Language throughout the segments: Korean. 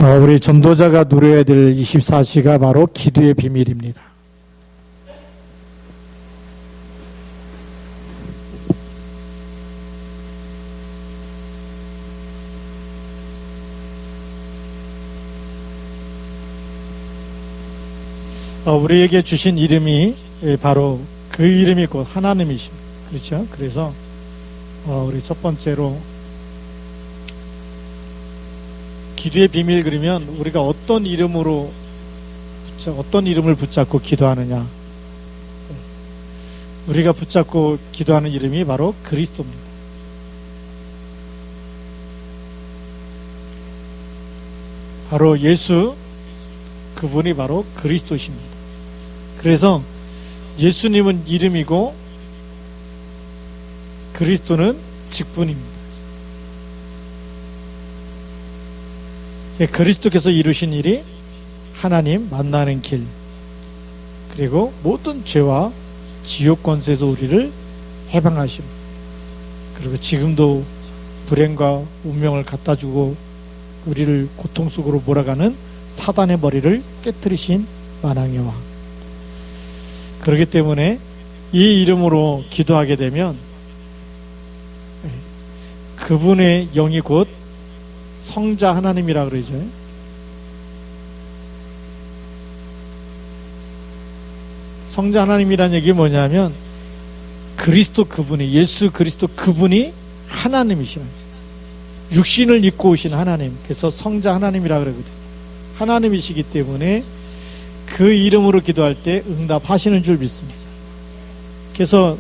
우리 전도자가 누려야 될 24시가 바로 기도의 비밀입니다. 우리에게 주신 이름이 바로 그 이름이 곧 하나님이십니다. 그렇죠? 그래서 우리 첫 번째로 기도의 비밀 그러면 우리가 어떤 이름을 붙잡고 기도하느냐. 우리가 붙잡고 기도하는 이름이 바로 그리스도입니다. 바로 예수, 그분이 바로 그리스도십니다. 그래서 예수님은 이름이고 그리스도는 직분입니다. 그리스도께서 이루신 일이 하나님 만나는 길, 그리고 모든 죄와 지옥 권세에서 우리를 해방하십니다. 그리고 지금도 불행과 운명을 갖다주고 우리를 고통 속으로 몰아가는 사단의 머리를 깨뜨리신 만왕의 왕. 그렇기 때문에 이 이름으로 기도하게 되면 그분의 영이 곧 성자 하나님이라 그러죠. 성자 하나님이라는 얘기 뭐냐면 그리스도 그분이, 예수 그리스도 그분이 하나님이시라. 육신을 입고 오신 하나님, 그래서 성자 하나님이라 그러거든요. 하나님이시기 때문에 그 이름으로 기도할 때 응답하시는 줄 믿습니다. 그래서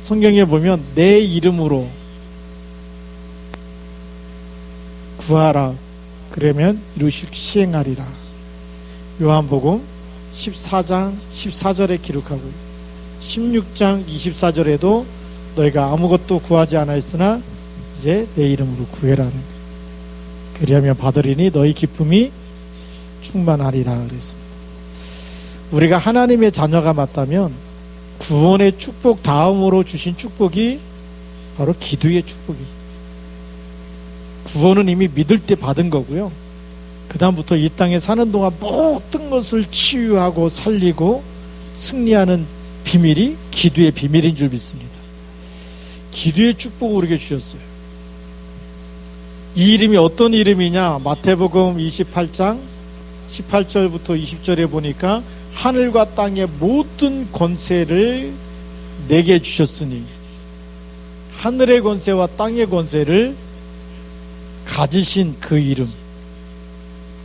성경에 보면 내 이름으로 구하라 그러면 이루실 시행하리라. 요한복음 14장 14절에 기록하고 16장 24절에도 너희가 아무것도 구하지 않았으나 이제 내 이름으로 구해라. 그리하면 받으리니 너희 기쁨이 충만하리라 그랬습니다. 우리가 하나님의 자녀가 맞다면 구원의 축복 다음으로 주신 축복이 바로 기도의 축복이죠. 구원은 이미 믿을 때 받은 거고요. 그 다음부터 이 땅에 사는 동안 모든 것을 치유하고 살리고 승리하는 비밀이 기도의 비밀인 줄 믿습니다. 기도의 축복을 우리에게 주셨어요. 이 이름이 어떤 이름이냐? 마태복음 28장 18절부터 20절에 보니까 하늘과 땅의 모든 권세를 내게 주셨으니 하늘의 권세와 땅의 권세를 가지신 그 이름,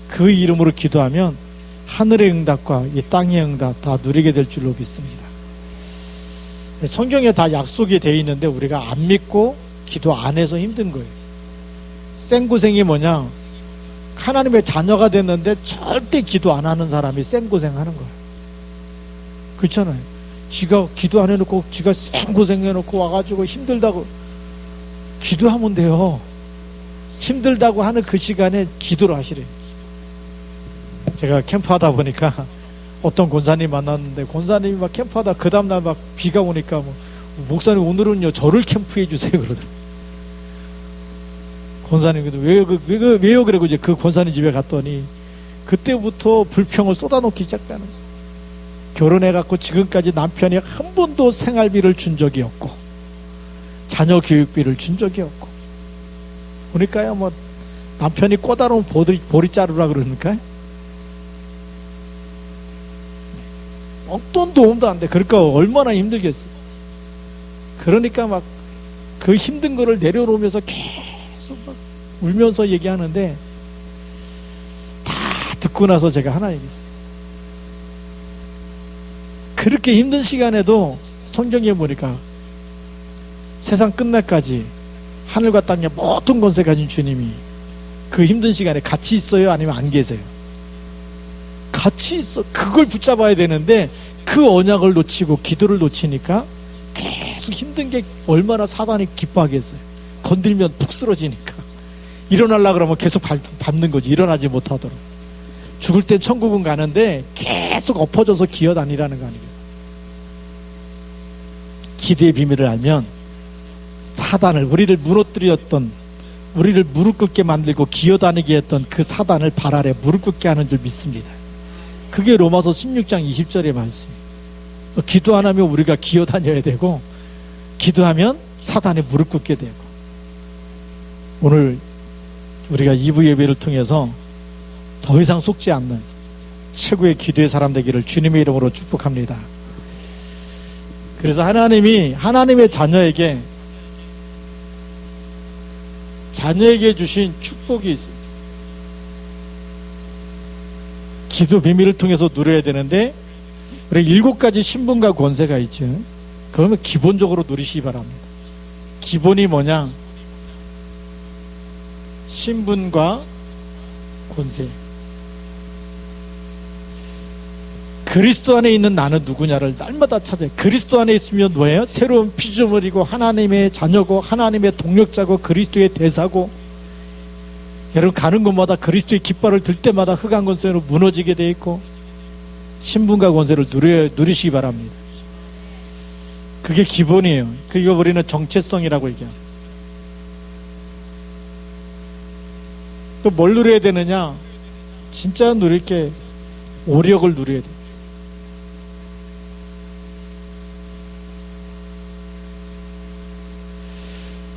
그 이름으로 기도하면 하늘의 응답과 이 땅의 응답 다 누리게 될 줄로 믿습니다. 성경에 다 약속이 되어 있는데 우리가 안 믿고 기도 안 해서 힘든 거예요. 생고생이 뭐냐? 하나님의 자녀가 됐는데 절대 기도 안 하는 사람이 생고생 하는 거예요. 그렇잖아요. 지가 기도 안 해놓고 지가 생고생 해놓고 와가지고 힘들다고 기도하면 돼요. 힘들다고 하는 그 시간에 기도를 하시래요. 제가 캠프하다 보니까 어떤 권사님 만났는데 권사님이 막 캠프하다 그 다음날 막 비가 오니까 뭐 목사님 오늘은요 저를 캠프해 주세요 그러더라고요. 권사님 왜요 그러고 이제 그 권사님 집에 갔더니 그때부터 불평을 쏟아놓기 시작하는 거예요. 결혼해갖고 지금까지 남편이 한 번도 생활비를 준 적이 없고 자녀 교육비를 준 적이 없고 보니까요 뭐 남편이 꼬다로운 보리 자루라 그러니까 어떤 도움도 안 돼. 그러니까 얼마나 힘들겠어요. 그러니까 막 그 힘든 거를 내려놓으면서 계속 막 울면서 얘기하는데 다 듣고 나서 제가 하나 얘기했어요. 그렇게 힘든 시간에도 성경에 보니까 세상 끝날까지 하늘과 땅의 모든 권세 가진 주님이 그 힘든 시간에 같이 있어요? 아니면 안 계세요? 같이 있어. 그걸 붙잡아야 되는데 그 언약을 놓치고 기도를 놓치니까 계속 힘든 게 얼마나 사단이 기뻐하겠어요. 건들면 푹 쓰러지니까. 일어나려고 그러면 계속 밟는 거지. 일어나지 못하도록. 죽을 땐 천국은 가는데 계속 엎어져서 기어다니라는 거 아니겠어요? 기도의 비밀을 알면 사단을, 우리를 무너뜨렸던 우리를 무릎 꿇게 만들고 기어다니게 했던 그 사단을 발 아래 무릎 꿇게 하는 줄 믿습니다. 그게 로마서 16장 20절의 말씀입니다. 기도 안 하면 우리가 기어다녀야 되고, 기도하면 사단에 무릎 꿇게 되고. 오늘 우리가 2부 예배를 통해서 더 이상 속지 않는 최고의 기도의 사람 되기를 주님의 이름으로 축복합니다. 그래서 하나님이 하나님의 자녀에게 주신 축복이 있습니다. 기도 비밀을 통해서 누려야 되는데, 우리 7가지 신분과 권세가 있죠. 그러면 기본적으로 누리시기 바랍니다. 기본이 뭐냐? 신분과 권세. 그리스도 안에 있는 나는 누구냐를 날마다 찾아요. 그리스도 안에 있으면 뭐예요? 새로운 피조물이고 하나님의 자녀고 하나님의 동력자고 그리스도의 대사고, 여러분 가는 곳마다 그리스도의 깃발을 들 때마다 흑암 권세로 무너지게 돼 있고, 신분과 권세를 누리시기 바랍니다. 그게 기본이에요. 그게 우리는 정체성이라고 얘기합니다. 또 뭘 누려야 되느냐? 진짜 누릴 게 오력을 누려야 돼요.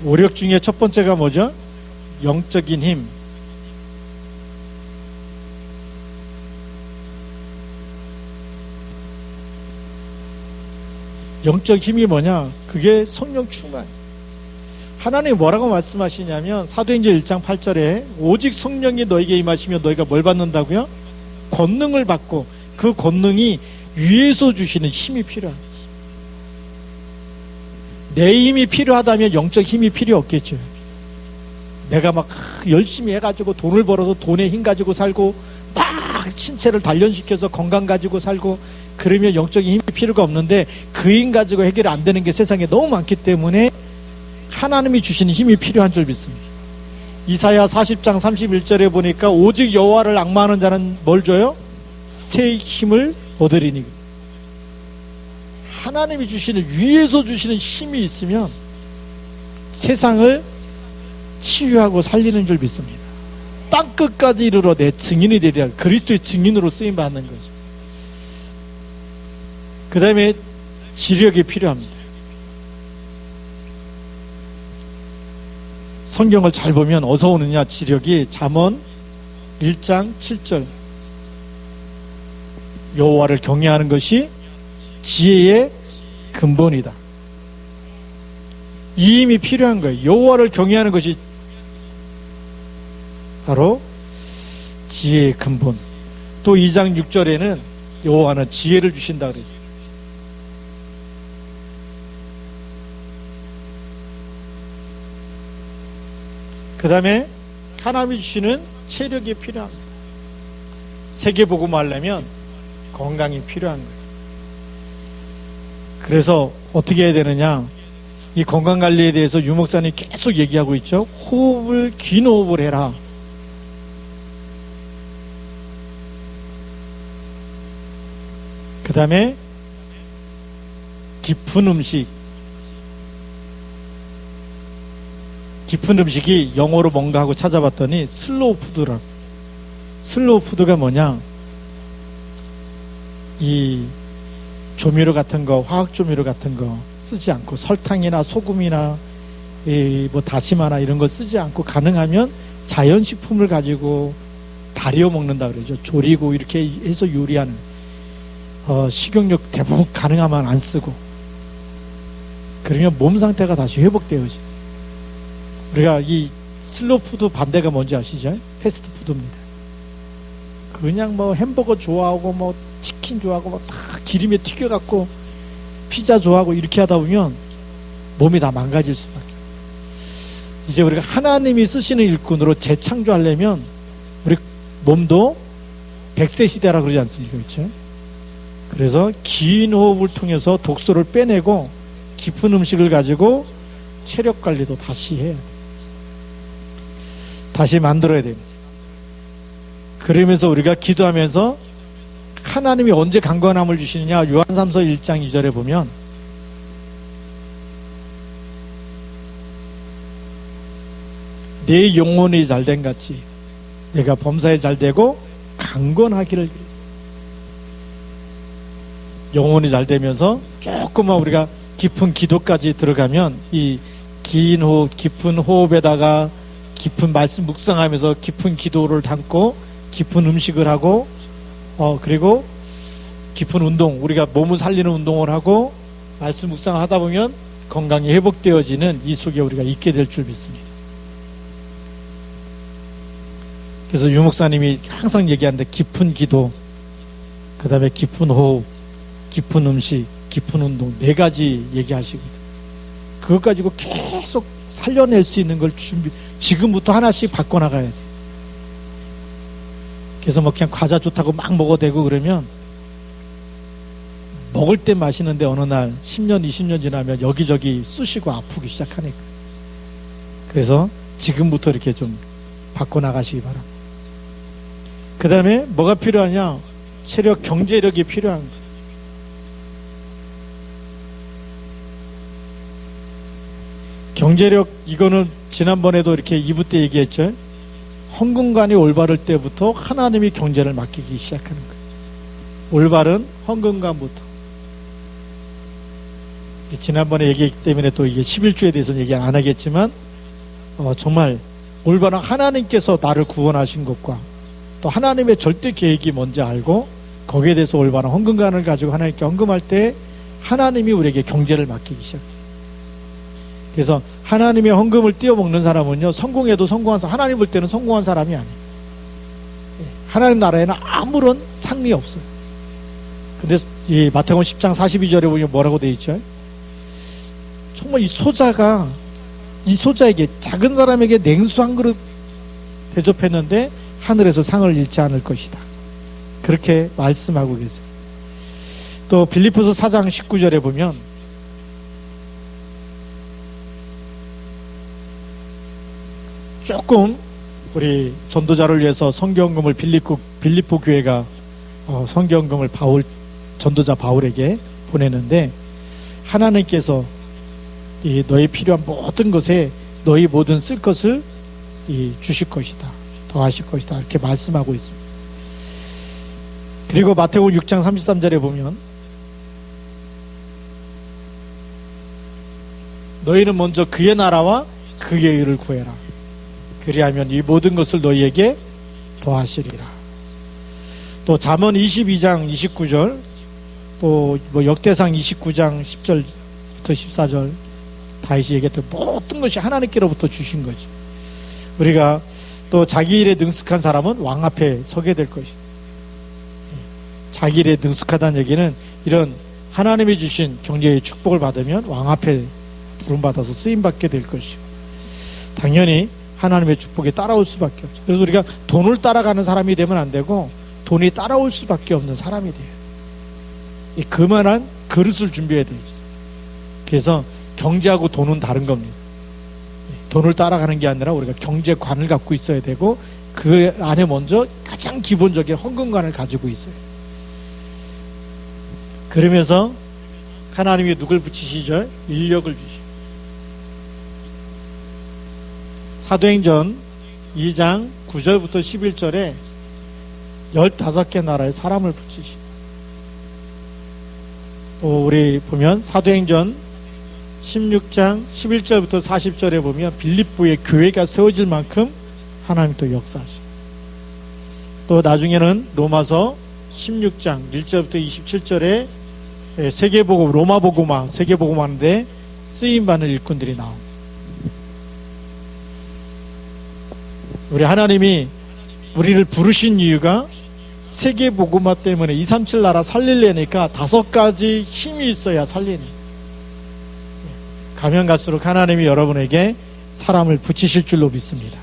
오력 중에 첫 번째가 뭐죠? 영적인 힘. 영적 힘이 뭐냐? 그게 성령 충만. 하나님이 뭐라고 말씀하시냐면 사도행전 1장 8절에 오직 성령이 너에게 임하시면 너희가 뭘 받는다고요? 권능을 받고, 그 권능이 위에서 주시는 힘이 필요합니다. 내 힘이 필요하다면 영적 힘이 필요 없겠죠. 내가 막 열심히 해가지고 돈을 벌어서 돈의 힘 가지고 살고, 막 신체를 단련시켜서 건강 가지고 살고, 그러면 영적인 힘이 필요가 없는데, 그 힘 가지고 해결이 안 되는 게 세상에 너무 많기 때문에 하나님이 주시는 힘이 필요한 줄 믿습니다. 이사야 40장 31절에 보니까 오직 여호와를 앙마하는 자는 뭘 줘요? 새 힘을 얻으리니. 하나님이 주시는, 위에서 주시는 힘이 있으면 세상을 치유하고 살리는 줄 믿습니다. 땅끝까지 이르러 내 증인이 되리라. 그리스도의 증인으로 쓰임받는 거죠. 그 다음에 지력이 필요합니다. 성경을 잘 보면 어디서 오느냐? 지력이 잠언 1장 7절. 여호와를 경외하는 것이 지혜의 근본이다. 이 힘이 필요한 거예요. 여호와를 경외하는 것이 바로 지혜의 근본. 또 2장 6절에는 여호와는 지혜를 주신다 그랬어요. 그 다음에 하나님이 주시는 체력이 필요합니다. 세계복음을 하려면 건강이 필요한 거예요. 그래서 어떻게 해야 되느냐? 이 건강관리에 대해서 유 목사님 계속 얘기하고 있죠. 호흡을, 긴 호흡을 해라. 그 다음에 깊은 음식. 깊은 음식이 영어로 뭔가 하고 찾아봤더니 슬로우 푸드라고. 슬로우 푸드가 뭐냐? 이 조미료 같은 거, 화학 조미료 같은 거 쓰지 않고, 설탕이나 소금이나 뭐 다시마나 이런 거 쓰지 않고, 가능하면 자연식품을 가지고 다려 먹는다 그러죠. 조리고 이렇게 해서 요리하는, 식용육 대부분 가능하면 안 쓰고, 그러면 몸 상태가 다시 회복되어지. 우리가 이 슬로우 푸드 반대가 뭔지 아시죠? 패스트 푸드입니다. 그냥 뭐 햄버거 좋아하고 뭐 치킨 좋아하고 막 다 기름에 튀겨갖고 피자 좋아하고 이렇게 하다 보면 몸이 다 망가질 수밖에. 이제 우리가 하나님이 쓰시는 일꾼으로 재창조하려면 우리 몸도 100세 시대라 그러지 않습니까? 그렇죠? 그래서 긴 호흡을 통해서 독소를 빼내고 깊은 음식을 가지고 체력 관리도 다시 해야 돼요. 다시 만들어야 됩니다. 그러면서 우리가 기도하면서 하나님이 언제 강건함을 주시느냐? 요한삼서 1장 2절에 보면 내 영혼이 잘된 같이 내가 범사에 잘되고 강건하기를 그랬어. 영혼이 잘되면서 조금만 우리가 깊은 기도까지 들어가면 이 긴 호흡, 깊은 호흡에다가 깊은 말씀 묵상하면서 깊은 기도를 담고 깊은 음식을 하고 그리고 깊은 운동, 우리가 몸을 살리는 운동을 하고 말씀 묵상을 하다 보면 건강이 회복되어지는 이 속에 우리가 있게 될 줄 믿습니다. 그래서 유 목사님이 항상 얘기하는데 깊은 기도, 그 다음에 깊은 호흡, 깊은 음식, 깊은 운동 4가지 얘기하시거든. 그것 가지고 계속 살려낼 수 있는 걸 지금부터 하나씩 바꿔나가야 돼. 그래서 뭐 그냥 과자 좋다고 막 먹어도 되고 그러면 먹을 때 마시는데 어느 날 10년, 20년 지나면 여기저기 쑤시고 아프기 시작하니까. 그래서 지금부터 이렇게 좀 바꿔나가시기 바랍니다. 그 다음에 뭐가 필요하냐? 체력, 경제력이 필요한 거예요. 경제력, 이거는 지난번에도 이렇게 2부 때 얘기했죠. 헌금관이 올바를 때부터 하나님이 경제를 맡기기 시작하는 거예요. 올바른 헌금관부터. 지난번에 얘기했기 때문에 또 이게 11조에 대해서는 얘기 안 하겠지만 정말 올바른 하나님께서 나를 구원하신 것과 또 하나님의 절대 계획이 뭔지 알고 거기에 대해서 올바른 헌금관을 가지고 하나님께 헌금할 때 하나님이 우리에게 경제를 맡기기 시작해요. 그래서 하나님의 헌금을 띄어먹는 사람은요, 성공해도 성공한 사람, 하나님 볼 때는 성공한 사람이 아니에요. 하나님 나라에는 아무런 상이 없어요. 근데 이 마태복음 10장 42절에 보면 뭐라고 되어 있죠? 정말 이 소자에게, 작은 사람에게 냉수 한 그릇 대접했는데 하늘에서 상을 잃지 않을 것이다. 그렇게 말씀하고 계세요. 또 빌립보서 4장 19절에 보면 조금 우리 전도자를 위해서 성경금을 빌립보 교회가 성경금을 전도자 바울에게 보내는데, 하나님께서 이 너희 필요한 모든 것에 너희 모든 쓸 것을 주실 것이다, 더하실 것이다, 이렇게 말씀하고 있습니다. 그리고 마태복음 6장 33절에 보면 너희는 먼저 그의 나라와 그의 의를 구해라. 그리하면 이 모든 것을 너희에게 더하시리라. 또 잠언 22장 29절, 또 뭐 역대상 29장 10절부터 14절 다윗이 얘기했던 모든 것이 하나님께로부터 주신 거지. 우리가 또 자기 일에 능숙한 사람은 왕 앞에 서게 될 것이다. 자기 일에 능숙하다는 얘기는 이런 하나님이 주신 경제의 축복을 받으면 왕 앞에 부름받아서 쓰임받게 될 것이고, 당연히 하나님의 축복에 따라올 수밖에 없죠. 그래서 우리가 돈을 따라가는 사람이 되면 안 되고 돈이 따라올 수밖에 없는 사람이 돼요. 그만한 그릇을 준비해야 되죠. 그래서 경제하고 돈은 다른 겁니다. 돈을 따라가는 게 아니라 우리가 경제관을 갖고 있어야 되고 그 안에 먼저 가장 기본적인 헌금관을 가지고 있어요. 그러면서 하나님이 누굴 붙이시죠? 인력을 주시죠. 사도행전 2장 9절부터 11절에 15개 나라의 사람을 붙이시죠. 또 우리 보면 사도행전 16장 11절부터 40절에 보면 빌립보의 교회가 세워질 만큼 하나님 또 역사하시고, 또 나중에는 로마서 16장 1절부터 27절에 세계복음, 로마복음화, 세계복음화인데 쓰임받는 일꾼들이 나옵니다. 우리 하나님이 우리를 부르신 이유가 세계복음화 때문에 237 나라 살리려니까 5가지 힘이 있어야 살리니, 가면 갈수록 하나님이 여러분에게 사람을 붙이실 줄로 믿습니다.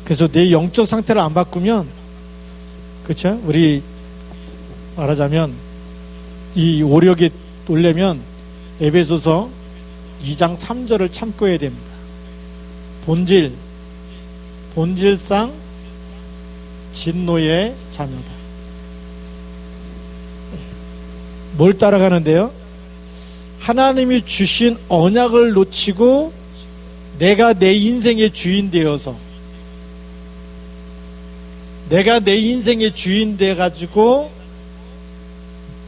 그래서 내 영적 상태를 안 바꾸면, 그렇죠? 우리 말하자면 이 오력이 올려면 에베소서 2장 3절을 참고해야 됩니다. 본질상 진노의 자녀다. 뭘 따라가는데요? 하나님이 주신 언약을 놓치고 내가 내 인생의 주인 되어서, 내가 내 인생의 주인 돼가지고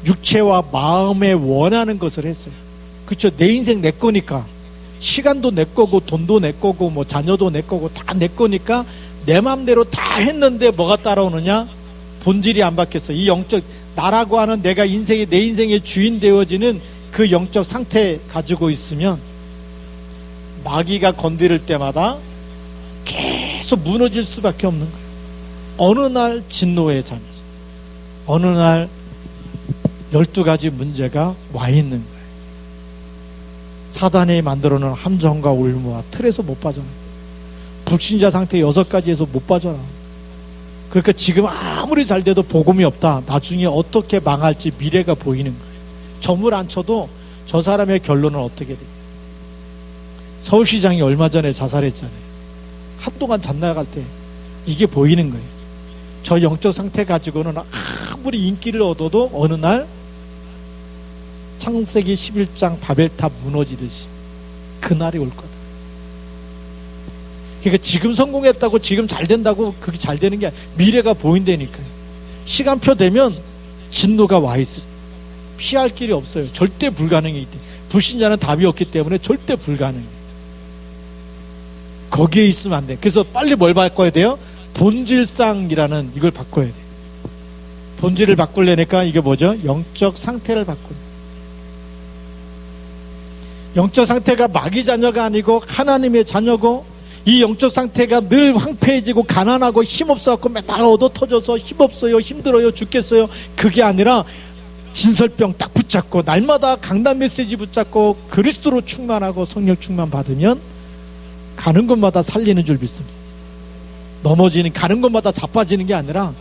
육체와 마음에 원하는 것을 했어요. 그렇죠? 내 인생 내 거니까. 시간도 내 거고 돈도 내 거고 뭐 자녀도 내 거고 다 내 거니까 내 마음대로 다 했는데 뭐가 따라오느냐? 본질이 안 바뀌었어. 이 영적, 나라고 하는 내가 내 인생의 주인 되어지는 그 영적 상태 가지고 있으면 마귀가 건드릴 때마다 계속 무너질 수밖에 없는 거예요. 어느 날 진노의 잠, 어느 날 12가지 문제가 와 있는 거예요. 사단이 만들어놓은 함정과 올무와 틀에서 못 빠져나. 불신자 상태 6가지에서 못 빠져나. 그러니까 지금 아무리 잘 돼도 복음이 없다. 나중에 어떻게 망할지 미래가 보이는 거예요. 점을 안 쳐도 저 사람의 결론은 어떻게 돼요? 서울시장이 얼마 전에 자살했잖아요. 한동안 잣나갈 때 이게 보이는 거예요. 저 영적 상태 가지고는 아무리 인기를 얻어도 어느 날 창세기 11장 바벨탑 무너지듯이 그날이 올 거다. 그러니까 지금 성공했다고 지금 잘 된다고 그게 잘 되는 게 아니라 미래가 보인다니까요. 시간표 되면 진노가 와 있어요. 피할 길이 없어요. 절대 불가능이기 때문에. 불신자는 답이 없기 때문에 절대 불가능해요. 거기에 있으면 안 돼. 그래서 빨리 뭘 바꿔야 돼요? 본질상이라는 이걸 바꿔야 돼요. 본질을 바꾸려니까 이게 뭐죠? 영적 상태를 바꾸는. 영적 상태가 마귀 자녀가 아니고 하나님의 자녀고, 이 영적 상태가 늘 황폐해지고 가난하고 힘없어갖고 맨날 얻어 터져서 힘없어요, 힘들어요, 죽겠어요, 그게 아니라 진설병 딱 붙잡고 날마다 강단 메시지 붙잡고 그리스도로 충만하고 성령 충만 받으면 가는 곳마다 살리는 줄 믿습니다. 넘어지는, 가는 곳마다 자빠지는 게 아니라,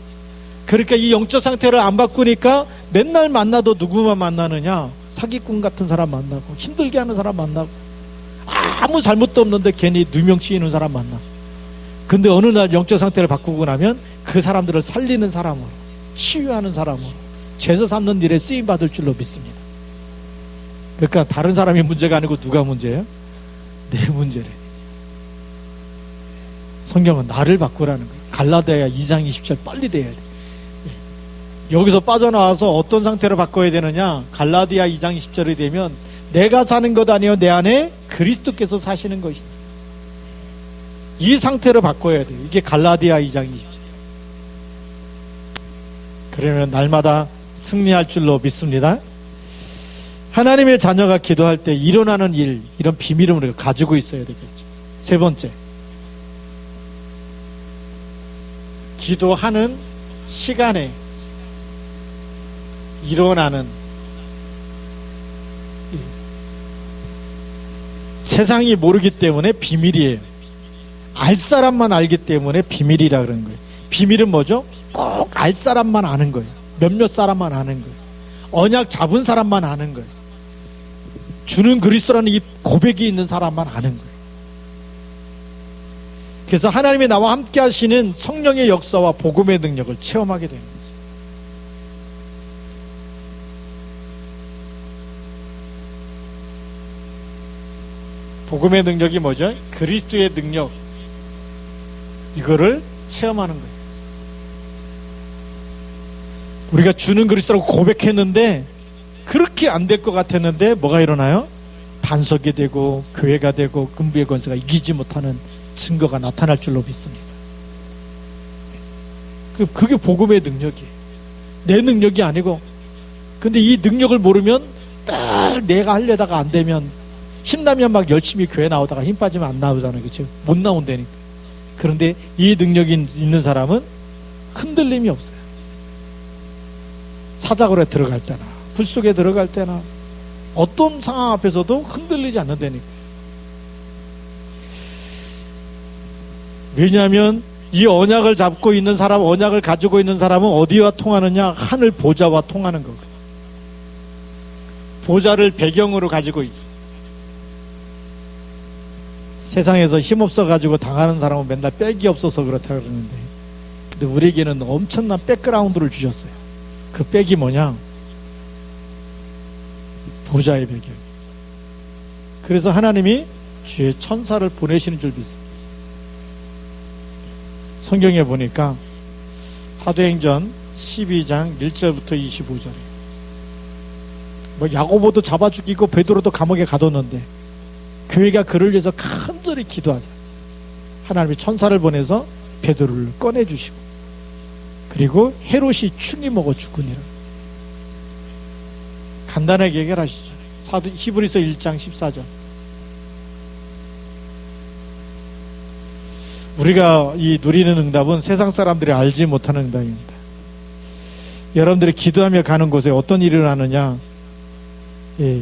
그러니까 이 영적 상태를 안 바꾸니까 맨날 만나도 누구만 만나느냐? 사기꾼 같은 사람 만나고 힘들게 하는 사람 만나고 아무 잘못도 없는데 괜히 누명 씌우는 사람 만나. 근데 어느 날 영적 상태를 바꾸고 나면 그 사람들을 살리는 사람으로, 치유하는 사람으로, 제사 삼는 일에 쓰임받을 줄로 믿습니다. 그러니까 다른 사람이 문제가 아니고 누가 문제예요? 내 문제래. 성경은 나를 바꾸라는 거예요. 갈라디아 2장 20절 빨리 돼야 돼. 여기서 빠져나와서 어떤 상태로 바꿔야 되느냐? 갈라디아 2장 20절이 되면 내가 사는 것 아니요 내 안에 그리스도께서 사시는 것이다. 이 상태로 바꿔야 돼요. 이게 갈라디아 2장 20절. 그러면 날마다 승리할 줄로 믿습니다. 하나님의 자녀가 기도할 때 일어나는 일, 이런 비밀을 우리가 가지고 있어야 되겠죠. 세 번째, 기도하는 시간에 일어나는 일. 세상이 모르기 때문에 비밀이에요. 알 사람만 알기 때문에 비밀이라 그러는 거예요. 비밀은 뭐죠? 꼭 알 사람만 아는 거예요. 몇몇 사람만 아는 거예요. 언약 잡은 사람만 아는 거예요. 주는 그리스도라는 이 고백이 있는 사람만 아는 거예요. 그래서 하나님이 나와 함께 하시는 성령의 역사와 복음의 능력을 체험하게 되는 거예요. 복음의 능력이 뭐죠? 그리스도의 능력, 이거를 체험하는 거예요. 우리가 주는 그리스도라고 고백했는데 그렇게 안 될 것 같았는데 뭐가 일어나요? 반석이 되고 교회가 되고 금부의 권세가 이기지 못하는 증거가 나타날 줄로 믿습니다. 그게 복음의 능력이에요. 내 능력이 아니고. 근데 이 능력을 모르면 딱 내가 하려다가 안 되면, 힘나면 막 열심히 교회 나오다가 힘 빠지면 안 나오잖아요. 그렇죠? 못 나온다니까. 그런데 이 능력이 있는 사람은 흔들림이 없어요. 사자굴에 들어갈 때나 불 속에 들어갈 때나 어떤 상황 앞에서도 흔들리지 않는다니까. 왜냐하면 이 언약을 잡고 있는 사람, 언약을 가지고 있는 사람은 어디와 통하느냐? 하늘 보좌와 통하는 거거든요. 보좌를 배경으로 가지고 있어요. 세상에서 힘없어 가지고 당하는 사람은 맨날 백이 없어서 그렇다 그러는데, 근데 우리에게는 엄청난 백그라운드를 주셨어요. 그 백이 뭐냐? 보좌의 배경. 그래서 하나님이 주의 천사를 보내시는 줄 믿습니다. 성경에 보니까 사도행전 12장 1절부터 25절에 야고보도 잡아 죽이고 베드로도 감옥에 가뒀는데 교회가 그를 위해서 간절히 기도하자. 하나님이 천사를 보내서 베드로를 꺼내주시고, 그리고 헤롯이 충이 먹어 죽으니라. 간단하게 해결하시죠. 히브리서 1장 14절. 우리가 이 누리는 응답은 세상 사람들이 알지 못하는 응답입니다. 여러분들이 기도하며 가는 곳에 어떤 일이 일어나느냐?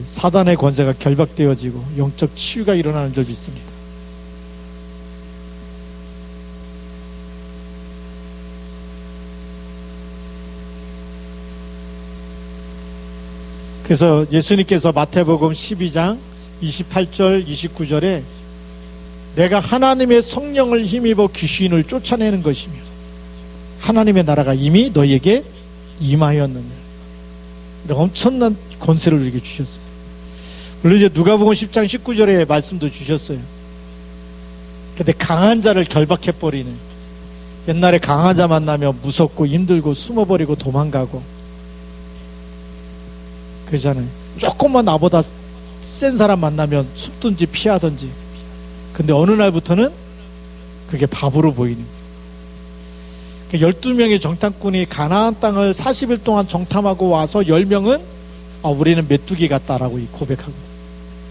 사단의 권세가 결박되어지고 영적 치유가 일어나는 줄 믿습니다. 그래서 예수님께서 마태복음 12장 28절 29절에 내가 하나님의 성령을 힘입어 귀신을 쫓아내는 것이며 하나님의 나라가 이미 너희에게 임하였느니라. 엄청난 권세를 우리에게 주셨어요. 물론 이제 누가복음 10장 19절에 말씀도 주셨어요. 근데 강한 자를 결박해버리는, 옛날에 강한 자 만나면 무섭고 힘들고 숨어버리고 도망가고 그러잖아요. 조금만 나보다 센 사람 만나면 숨든지 피하든지. 근데 어느 날부터는 그게 바보로 보이는 거예요. 12명의 정탐꾼이 가나안 땅을 40일 동안 정탐하고 와서 10명은 우리는 메뚜기 같다라고 고백하거든요.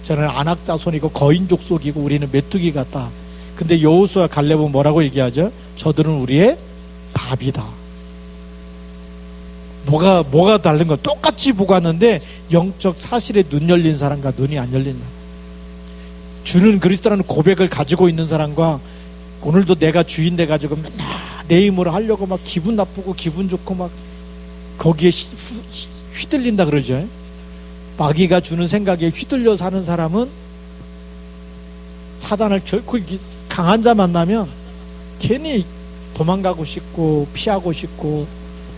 저는 안악 자손이고 거인 족속이고 우리는 메뚜기 같다. 근데 여호수아 갈렙은 뭐라고 얘기하죠? 저들은 우리의 밥이다. 뭐가 다른 건 똑같이 보고 왔는데 영적 사실에 눈 열린 사람과 눈이 안 열린 사람, 주는 그리스도라는 고백을 가지고 있는 사람과 오늘도 내가 주인 돼가지고 맨날 내 힘으로 하려고 막 기분 나쁘고 기분 좋고 막 거기에 휘둘린다 그러죠. 마귀가 주는 생각에 휘둘려 사는 사람은 사단을 결코 강한 자 만나면 괜히 도망가고 싶고 피하고 싶고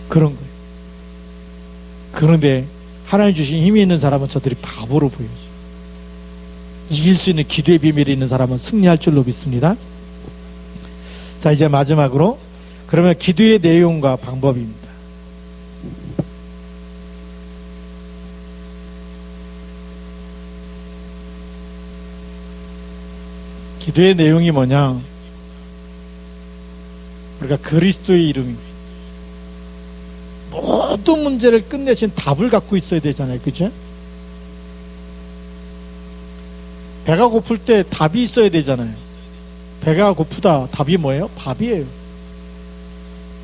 그런 거예요. 그런데 하나님 주신 힘이 있는 사람은 저들이 바보로 보여요. 이길 수 있는 기도의 비밀이 있는 사람은 승리할 줄로 믿습니다. 자, 이제 마지막으로 그러면 기도의 내용과 방법입니다. 기도의 내용이 뭐냐? 우리가 그리스도의 이름입니다. 모든 문제를 끝내신 답을 갖고 있어야 되잖아요. 그죠? 배가 고플 때 답이 있어야 되잖아요. 배가 고프다. 답이 뭐예요? 밥이에요.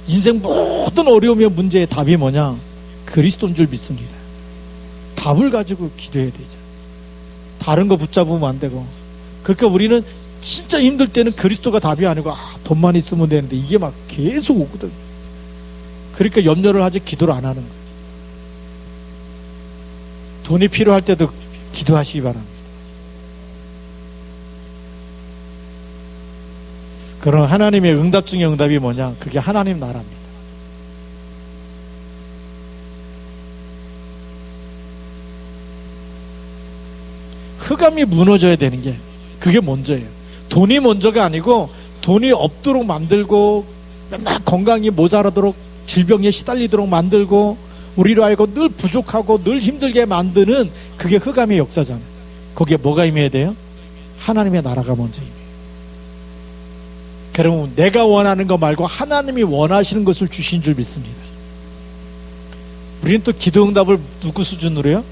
인생 모든 어려움의 문제의 답이 뭐냐? 그리스도인 줄 믿습니다. 답을 가지고 기도해야 되죠. 다른 거 붙잡으면 안 되고. 그러니까 우리는 진짜 힘들 때는 그리스도가 답이 아니고 돈만 있으면 되는데 이게 막 계속 오거든. 그러니까 염려를 하지 기도를 안 하는 거예요. 돈이 필요할 때도 기도하시기 바랍니다. 그럼 하나님의 응답 중에 응답이 뭐냐? 그게 하나님 나라입니다. 흑암이 무너져야 되는 게 그게 먼저예요. 돈이 먼저가 아니고 돈이 없도록 만들고 맨날 건강이 모자라도록 질병에 시달리도록 만들고 우리로 알고 늘 부족하고 늘 힘들게 만드는 그게 흑암의 역사잖아요. 거기에 뭐가 임해야 돼요? 하나님의 나라가 먼저 임해요. 그러면 내가 원하는 거 말고 하나님이 원하시는 것을 주신 줄 믿습니다. 우리는 또 기도 응답을 누구 수준으로요?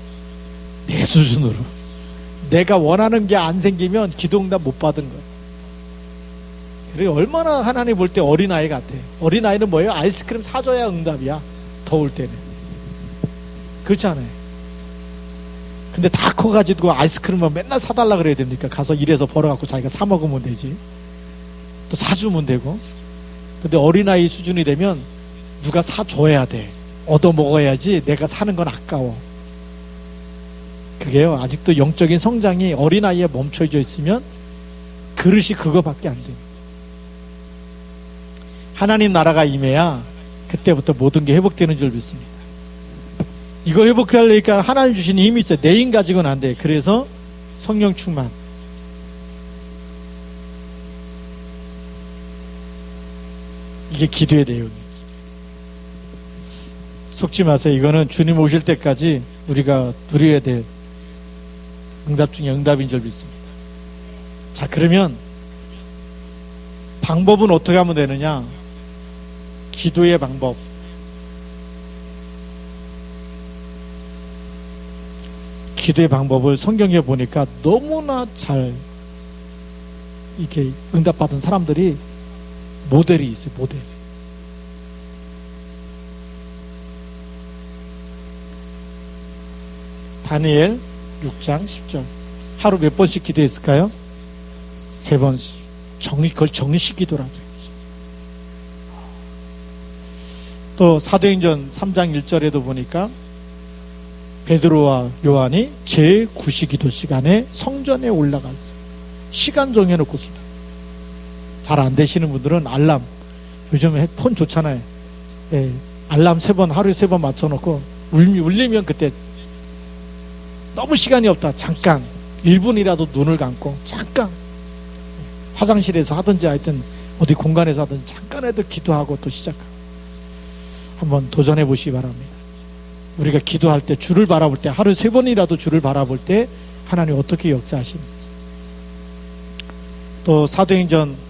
내 수준으로. 내가 원하는 게 안 생기면 기도 응답 못 받은 거예요. 그래 얼마나 하나님 볼 때 어린아이 같아. 어린아이는 뭐예요? 아이스크림 사줘야 응답이야. 더울 때는. 그렇지 않아요? 근데 다 커가지고 아이스크림만 맨날 사달라 그래야 됩니까? 가서 일해서 벌어갖고 자기가 사 먹으면 되지. 또 사주면 되고. 근데 어린아이 수준이 되면 누가 사줘야 돼. 얻어 먹어야지. 내가 사는 건 아까워. 그게요, 아직도 영적인 성장이 어린아이에 멈춰져 있으면 그릇이 그거밖에 안 돼요. 하나님 나라가 임해야 그때부터 모든 게 회복되는 줄 믿습니다. 이거 회복하려니까 하나님 주신 힘이 있어요. 내 힘 가지고는 안 돼. 그래서 성령 충만. 이게 기도의 내용이에요. 속지 마세요. 이거는 주님 오실 때까지 우리가 누려야 될 응답 중에 응답인 줄 믿습니다. 자, 그러면 방법은 어떻게 하면 되느냐? 기도의 방법. 기도의 방법을 성경에 보니까 너무나 잘 이렇게 응답받은 사람들이 모델이 있어요. 모델. 다니엘 6장 10절. 하루 몇 번씩 기도했을까요? 3번씩. 그걸 정식 기도라고. 또 사도행전 3장 1절에도 보니까 베드로와 요한이 제9시 기도 시간에 성전에 올라갔어요. 시간 정해놓고 기도. 잘 안 되시는 분들은 알람, 요즘 폰 좋잖아요. 예, 알람 3번, 하루에 3번 맞춰놓고 울리면 그때 너무 시간이 없다. 잠깐 1분이라도 눈을 감고 잠깐 화장실에서 하든지 하여튼 어디 공간에서 하든지 잠깐이라도 기도하고 또 시작하고 한번 도전해 보시기 바랍니다. 우리가 기도할 때, 주를 바라볼 때, 하루 3번이라도 주를 바라볼 때 하나님 어떻게 역사하십니까? 또 사도행전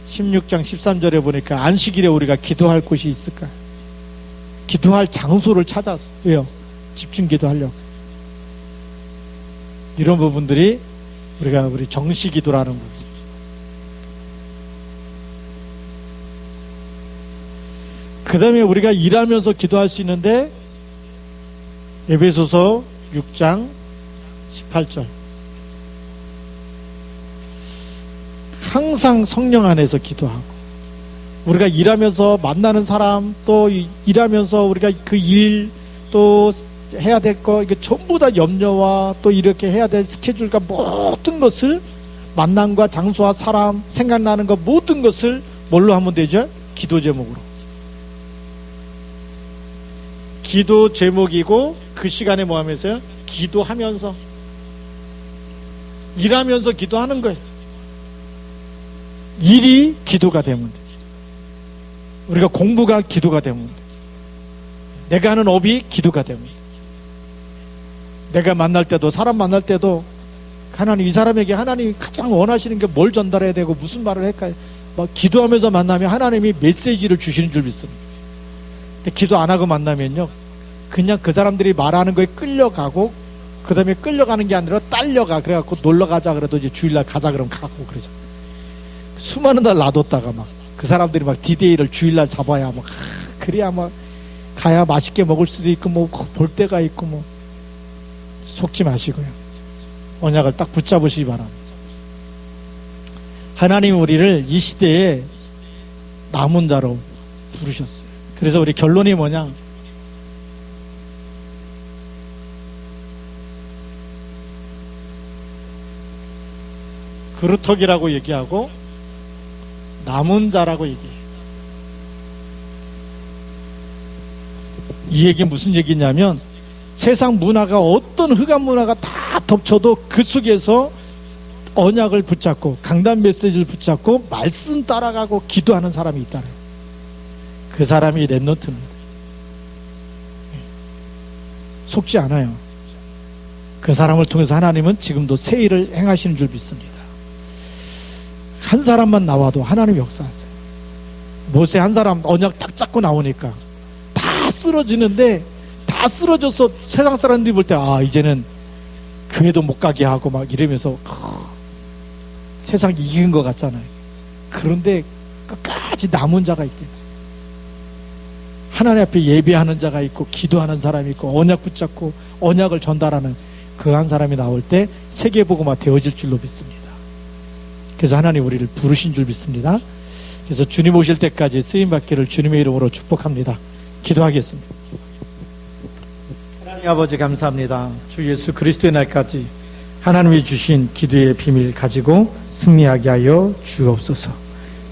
16장 13절에 보니까 안식일에 우리가 기도할 곳이 있을까? 기도할 장소를 찾았어. 왜요? 집중 기도하려고. 이런 부분들이 우리 정시 기도라는 부분. 그 다음에 우리가 일하면서 기도할 수 있는데 에베소서 6장 18절. 항상 성령 안에서 기도하고, 우리가 일하면서 만나는 사람, 또 일하면서 우리가 그 일, 또 해야 될 거, 이게 전부 다 염려와 또 이렇게 해야 될 스케줄과 모든 것을, 만남과 장소와 사람, 생각나는 것 모든 것을 뭘로 하면 되죠? 기도 제목으로. 기도 제목이고, 그 시간에 뭐 하면서요? 기도하면서, 일하면서 기도하는 거예요. 일이 기도가 되면 돼. 우리가 공부가 기도가 되면 돼. 내가 하는 업이 기도가 되면 돼. 내가 만날 때도, 사람 만날 때도 하나님, 이 사람에게 하나님이 가장 원하시는 게 뭘 전달해야 되고 무슨 말을 할까요? 막 기도하면서 만나면 하나님이 메시지를 주시는 줄 믿습니다. 근데 기도 안 하고 만나면요, 그냥 그 사람들이 말하는 거에 끌려가고, 그 다음에 끌려가는 게 아니라 딸려가. 그래갖고 놀러 가자 그래도 이제 주일날 가자 그러면 가고 그러죠. 수많은 날 놔뒀다가 막 그 사람들이 막 디데이를 주일날 잡아야 막 그래야 막 가야 맛있게 먹을 수도 있고 뭐 볼 때가 있고 뭐. 속지 마시고요. 언약을 딱 붙잡으시기 바랍니다. 하나님 우리를 이 시대에 남은 자로 부르셨어요. 그래서 우리 결론이 뭐냐? 그루터기라고 얘기하고 남은 자라고 얘기해요. 이 얘기 무슨 얘기냐면, 세상 문화가 어떤 흑암 문화가 다 덮쳐도 그 속에서 언약을 붙잡고 강단 메시지를 붙잡고 말씀 따라가고 기도하는 사람이 있다는, 그 사람이 렘넌트입니다. 속지 않아요. 그 사람을 통해서 하나님은 지금도 새 일을 행하시는 줄 믿습니다. 한 사람만 나와도 하나님 역사하세요. 모세 한 사람 언약 딱 잡고 나오니까 다 쓰러지는데, 다 쓰러져서 세상 사람들이 볼 때 이제는 교회도 못 가게 하고 막 이러면서 세상이 이긴 것 같잖아요. 그런데 끝까지 남은 자가 있대. 하나님 앞에 예배하는 자가 있고, 기도하는 사람이 있고, 언약 붙잡고 언약을 전달하는 그 한 사람이 나올 때 세계복음화 되어질 줄로 믿습니다. 그래서 하나님 우리를 부르신 줄 믿습니다. 그래서 주님 오실 때까지 쓰임받기를 주님의 이름으로 축복합니다. 기도하겠습니다. 하나님 아버지 감사합니다. 주 예수 그리스도의 날까지 하나님이 주신 기도의 비밀 가지고 승리하게 하여 주옵소서.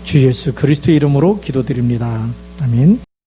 주 예수 그리스도의 이름으로 기도드립니다. 아멘.